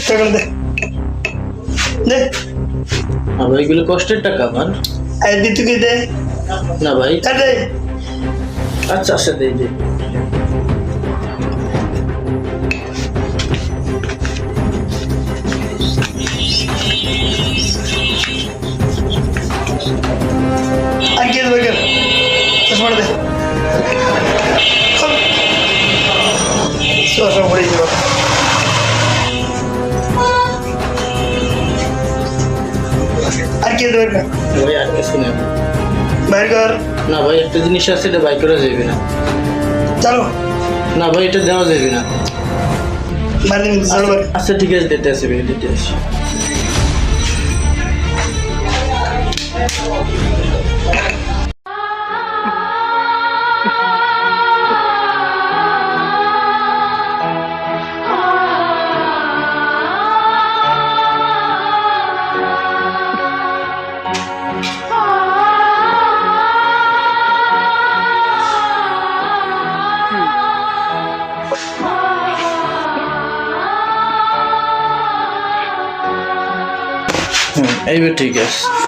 টাকাটা দে দে ভাই এগুলো কষ্টের টাকা আমার। এই দি তুই দে না ভাই, দে আচ্ছা আচ্ছা দেই দেই। আর কি দেবে কেন চশমাটা দে চশমা পড়ে যাবো আর কি দেবে কেন ভাই আর কিছু না। বাইর কর না ভাই একটা জিনিস আছে, এটা বাই করা যাবে না। চলো না ভাই এটা দেওয়া যাবে না। বাইরে নিন চলো বাইরে আচ্ছা ঠিক আছে, দিতে আসি ভাই, দিতে আসি। এইবার ঠিক আছে।